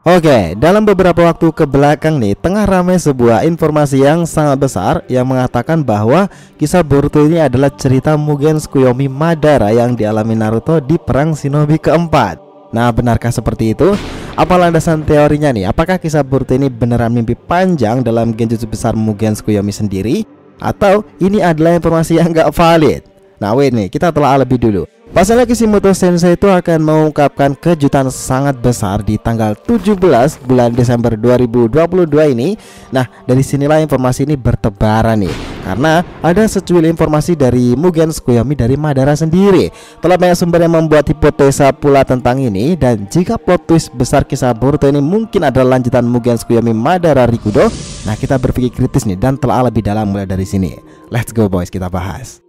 Oke, dalam beberapa waktu ke belakang nih, tengah ramai sebuah informasi yang sangat besar yang mengatakan bahwa kisah Boruto ini adalah cerita Mugen Tsukuyomi Madara yang dialami Naruto di perang Shinobi keempat. Nah, benarkah seperti itu? Apa landasan teorinya nih? Apakah kisah Boruto ini beneran mimpi panjang dalam genjutsu besar Mugen Tsukuyomi sendiri? Atau ini adalah informasi yang gak valid? Nah, wait nih, kita telah lebih dulu. Pasalnya Kishimoto Sensei itu akan mengungkapkan kejutan sangat besar di tanggal 17 bulan Desember 2022 ini. Nah, dari sinilah informasi ini bertebaran nih, karena ada secuil informasi dari Mugen Tsukuyomi dari Madara sendiri. Telah banyak sumber yang membuat hipotesa pula tentang ini. Dan jika plot twist besar kisah Boruto ini mungkin adalah lanjutan Mugen Tsukuyomi Madara Rikudo, nah kita berpikir kritis nih dan telah lebih dalam mulai dari sini. Let's go boys, kita bahas.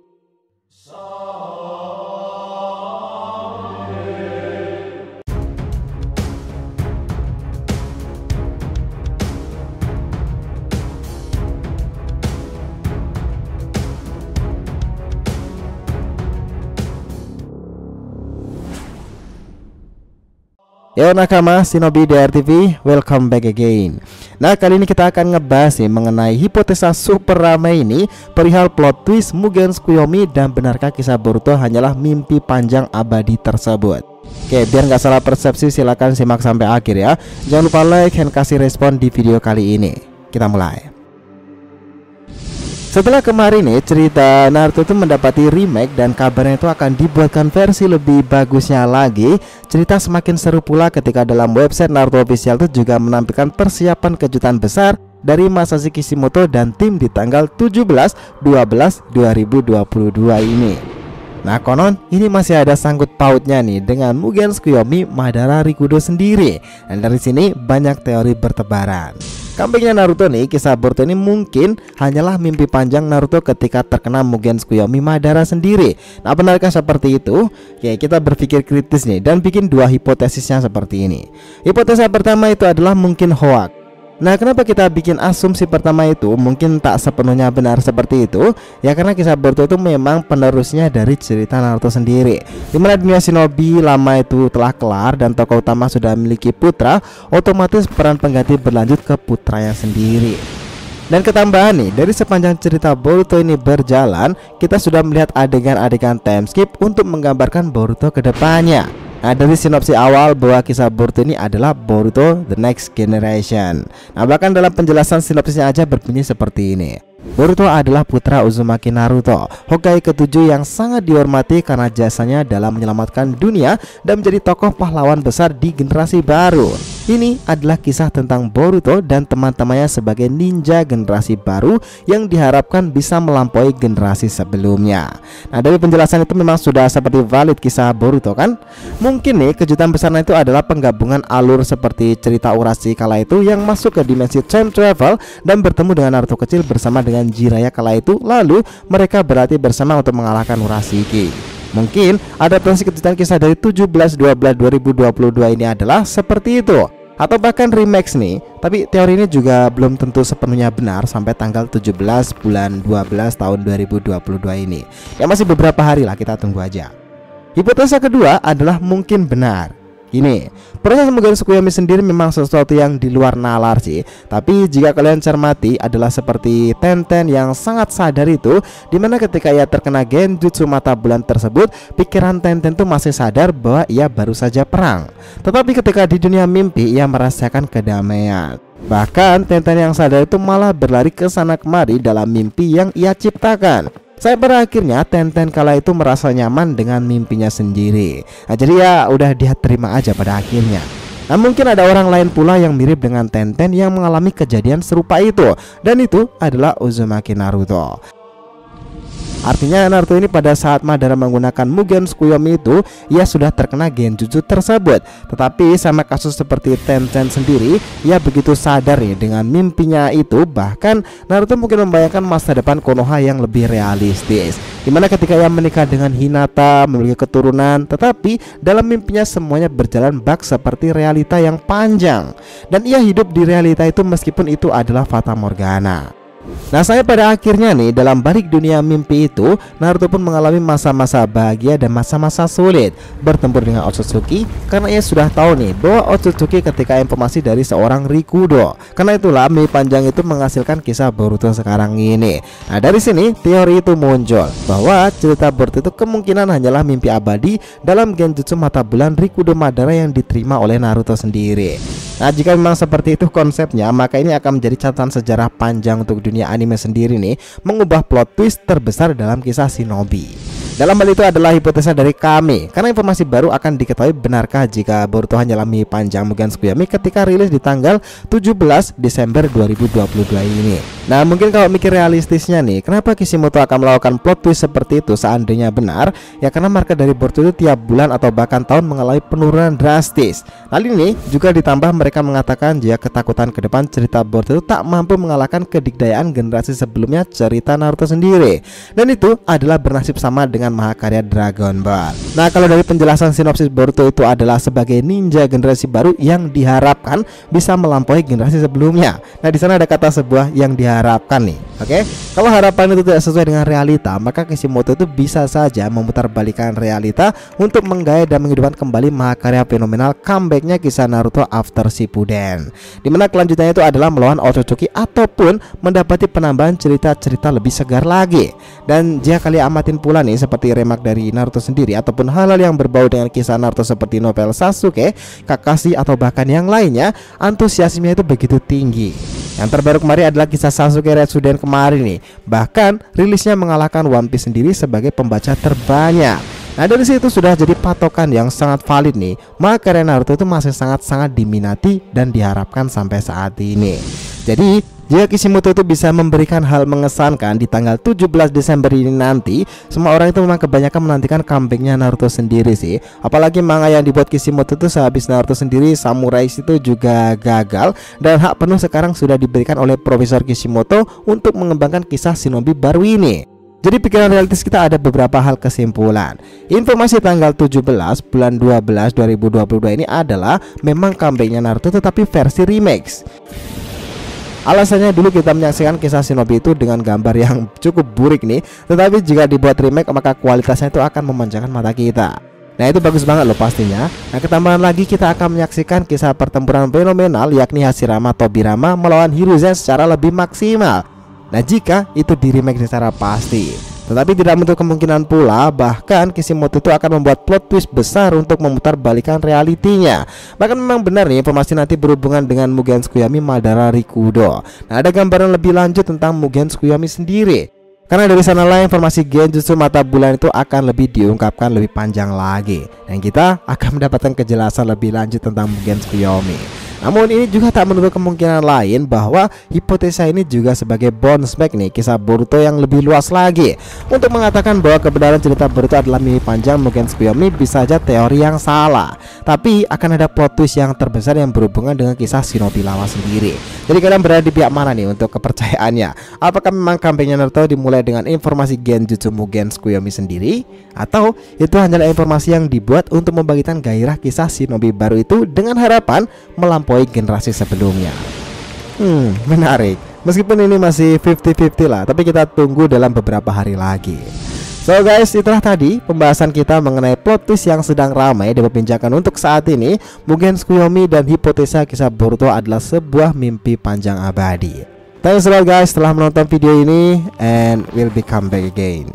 Yo nakama Shinobi DRTV, welcome back again. Nah, kali ini kita akan ngebahas nih mengenai hipotesa super ramai ini perihal plot twist Mugen Tsukuyomi dan benarkah kisah Boruto hanyalah mimpi panjang abadi tersebut. Oke, biar nggak salah persepsi silahkan simak sampai akhir ya. Jangan lupa like dan kasih respon di video kali ini. Kita mulai. Setelah kemarin nih cerita Naruto itu mendapati remake dan kabarnya itu akan dibuatkan versi lebih bagusnya lagi, cerita semakin seru pula ketika dalam website Naruto Official itu juga menampilkan persiapan kejutan besar dari Masashi Kishimoto dan tim di tanggal 17/12/2022 ini. Nah, konon ini masih ada sangkut pautnya nih dengan Mugen Tsukuyomi Madara Rikudo sendiri. Dan dari sini banyak teori bertebaran. Kambingnya Naruto nih, kisah Boruto ini mungkin hanyalah mimpi panjang Naruto ketika terkena Mugen Tsukuyomi Madara sendiri. Nah, benarkah seperti itu? Oke, kita berpikir kritis nih dan bikin dua hipotesisnya seperti ini. Hipotesa pertama itu adalah mungkin hoax. Nah, kenapa kita bikin asumsi pertama itu mungkin tak sepenuhnya benar seperti itu? Ya karena kisah Boruto itu memang penerusnya dari cerita Naruto sendiri, dimana dunia shinobi lama itu telah kelar dan tokoh utama sudah memiliki putra, otomatis peran pengganti berlanjut ke putranya sendiri. Dan ketambahan nih, dari sepanjang cerita Boruto ini berjalan, kita sudah melihat adegan-adegan time skip untuk menggambarkan Boruto ke depannya. Nah, dari sinopsis awal bahwa kisah Boruto ini adalah Boruto The Next Generation. Nah, bahkan dalam penjelasan sinopsisnya aja berbunyi seperti ini. Boruto adalah putra Uzumaki Naruto, Hokage ke-7 yang sangat dihormati karena jasanya dalam menyelamatkan dunia dan menjadi tokoh pahlawan besar di generasi baru. Ini adalah kisah tentang Boruto dan teman-temannya sebagai ninja generasi baru yang diharapkan bisa melampaui generasi sebelumnya. Nah, dari penjelasan itu memang sudah seperti valid kisah Boruto kan? Mungkin nih kejutan besarnya itu adalah penggabungan alur seperti cerita Urashi kala itu yang masuk ke dimensi time travel dan bertemu dengan Naruto kecil bersama dengan Jiraiya kala itu, lalu mereka berlatih bersama untuk mengalahkan Urashiki. Mungkin adaptasi kejutan kisah dari 17/12/2022 ini adalah seperti itu, atau bahkan remix nih. Tapi teori ini juga belum tentu sepenuhnya benar sampai tanggal 17 bulan 12 tahun 2022 ini. Ya masih beberapa hari lah, kita tunggu aja. Hipotesa kedua adalah mungkin benar. Ini proses Mugen Tsukuyomi sendiri memang sesuatu yang di luar nalar sih. Tapi jika kalian cermati adalah seperti Tenten yang sangat sadar itu, dimana ketika ia terkena genjutsu mata bulan tersebut, pikiran Tenten tuh masih sadar bahwa ia baru saja perang. Tetapi ketika di dunia mimpi ia merasakan kedamaian. Bahkan Tenten yang sadar itu malah berlari ke sana kemari dalam mimpi yang ia ciptakan. Saya berakhirnya Tenten kala itu merasa nyaman dengan mimpinya sendiri. Nah, jadi ya udah dia terima aja pada akhirnya. Nah, mungkin ada orang lain pula yang mirip dengan Tenten yang mengalami kejadian serupa itu, dan itu adalah Uzumaki Naruto. Artinya Naruto ini pada saat Madara menggunakan Mugen Tsukuyomi itu, ia sudah terkena genjutsu tersebut. Tetapi sama kasus seperti Tenten sendiri, ia begitu sadar ya dengan mimpinya itu. Bahkan Naruto mungkin membayangkan masa depan Konoha yang lebih realistis, dimana ketika ia menikah dengan Hinata, memiliki keturunan, tetapi dalam mimpinya semuanya berjalan bak seperti realita yang panjang. Dan ia hidup di realita itu meskipun itu adalah Fata Morgana. Nah, saya pada akhirnya nih dalam balik dunia mimpi itu, Naruto pun mengalami masa-masa bahagia dan masa-masa sulit bertempur dengan Otsutsuki, karena ia sudah tahu nih bahwa Otsutsuki ketika informasi dari seorang Rikudo. Karena itulah mimpi panjang itu menghasilkan kisah Boruto sekarang ini. Nah, dari sini teori itu muncul bahwa cerita Boruto itu kemungkinan hanyalah mimpi abadi dalam genjutsu mata bulan Rikudo Madara yang diterima oleh Naruto sendiri. Nah, jika memang seperti itu konsepnya, maka ini akan menjadi catatan sejarah panjang untuk dunia anime sendiri nih, mengubah plot twist terbesar dalam kisah Shinobi. Dalam hal itu adalah hipotesa dari kami, karena informasi baru akan diketahui benarkah jika Boruto hanyalah mimpi panjang Mugen Tsukuyomi ketika rilis di tanggal 17 Desember 2022 ini. Nah, mungkin kalau mikir realistisnya nih, kenapa Kishimoto akan melakukan plot twist seperti itu seandainya benar? Ya karena market dari Boruto itu tiap bulan atau bahkan tahun mengalami penurunan drastis. Hal ini juga ditambah mereka mengatakan jika ketakutan ke depan cerita Boruto itu tak mampu mengalahkan kedikdayaan generasi sebelumnya cerita Naruto sendiri. Dan itu adalah bernasib sama dengan mahakarya Dragon Ball. Nah, kalau dari penjelasan sinopsis Boruto itu adalah sebagai ninja generasi baru yang diharapkan bisa melampaui generasi sebelumnya. Nah, di sana ada kata sebuah yang diharapkan nih. Oke, kalau harapan itu tidak sesuai dengan realita, maka Kishimoto itu bisa saja memutarbalikkan realita untuk menggait dan menghidupkan kembali mahakarya fenomenal comebacknya kisah Naruto After Shippuden, dimana kelanjutannya itu adalah melawan Otsutsuki ataupun mendapati penambahan cerita-cerita lebih segar lagi. Dan jika kalian amatin pula nih seperti remak dari Naruto sendiri ataupun hal-hal yang berbau dengan kisah Naruto seperti novel Sasuke, Kakashi atau bahkan yang lainnya, antusiasmenya itu begitu tinggi. Yang terbaru kemarin adalah kisah Sasuke Retsuden kemarin nih, bahkan rilisnya mengalahkan One Piece sendiri sebagai pembaca terbanyak. Nah, dari situ sudah jadi patokan yang sangat valid nih, maka Naruto itu masih sangat-sangat diminati dan diharapkan sampai saat ini. Jadi jika Kishimoto itu bisa memberikan hal mengesankan di tanggal 17 Desember ini nanti, semua orang itu memang kebanyakan menantikan comebacknya Naruto sendiri sih. Apalagi manga yang dibuat Kishimoto itu sehabis Naruto sendiri Samurai itu juga gagal, dan hak penuh sekarang sudah diberikan oleh Profesor Kishimoto untuk mengembangkan kisah Shinobi baru ini. Jadi pikiran realistis kita ada beberapa hal kesimpulan. Informasi tanggal 17 bulan 12 2022 ini adalah memang comebacknya Naruto tetapi versi remix. Alasannya dulu kita menyaksikan kisah Shinobi itu dengan gambar yang cukup burik nih, tetapi jika dibuat remake maka kualitasnya itu akan memanjakan mata kita. Nah, itu bagus banget loh pastinya. Nah, ketambahan lagi kita akan menyaksikan kisah pertempuran fenomenal yakni Hashirama Tobirama melawan Hiruzen secara lebih maksimal. Nah, jika itu di remake secara pasti. Tetapi tidak menutup kemungkinan pula bahkan Kishimoto itu akan membuat plot twist besar untuk memutarbalikkan realitinya. Bahkan memang benar nih informasi nanti berhubungan dengan Mugen Tsukuyomi Madara Rikudo. Nah, ada gambaran lebih lanjut tentang Mugen Tsukuyomi sendiri. Karena dari sanalah informasi genjutsu mata bulan itu akan lebih diungkapkan lebih panjang lagi, dan kita akan mendapatkan kejelasan lebih lanjut tentang Mugen Tsukuyomi. Namun ini juga tak menutup kemungkinan lain bahwa hipotesa ini juga sebagai bonus back nih kisah Boruto yang lebih luas lagi untuk mengatakan bahwa kebenaran cerita Boruto adalah mimpi panjang Mugen Tsukuyomi bisa saja teori yang salah, tapi akan ada plot twist yang terbesar yang berhubungan dengan kisah Shinobi lama sendiri. Jadi kalian berada di pihak mana nih untuk kepercayaannya? Apakah memang kampanye Naruto dimulai dengan informasi genjutsu Mugen Tsukuyomi sendiri, atau itu hanyalah informasi yang dibuat untuk membangkitkan gairah kisah Shinobi baru itu dengan harapan melampaui generasi sebelumnya? Menarik. Meskipun ini masih 50-50 lah, tapi kita tunggu dalam beberapa hari lagi. So guys, itulah tadi pembahasan kita mengenai plot twist yang sedang ramai diperbincangkan untuk saat ini. Mugen Tsukuyomi dan hipotesa kisah Boruto adalah sebuah mimpi panjang abadi. Thanks a lot guys telah menonton video ini, and we'll be come back again.